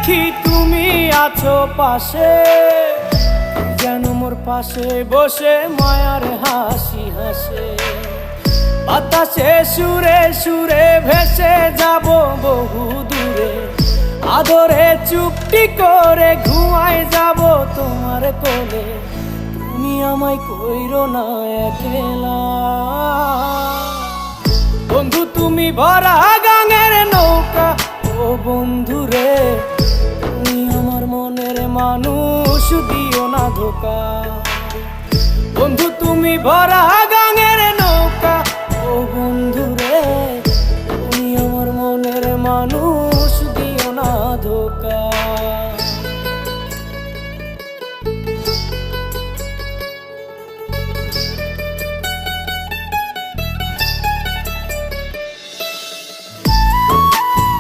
দেখি তুমি আছো পাশে, যেন মোর পাশে বসে মায়ার হাসি হাসে। বাতাসে সুরে সুরে ভেসে যাব বহু দূরে, আদরে চুপটি করে ঘুমায় যাব তোমার কোলে। তুমি আমায় কইরো না একলা বন্ধু, তুমি ভরা গাঙের নৌকা। ও বন্ধু রে, তুমি আমার মনের মানুষ, দিও না ধোকা। বন্ধু তুমি ভরা গাঙের নৌকা। ও বন্ধু রে, তুমি আমার মনের মানুষ, দিও না ধোকা।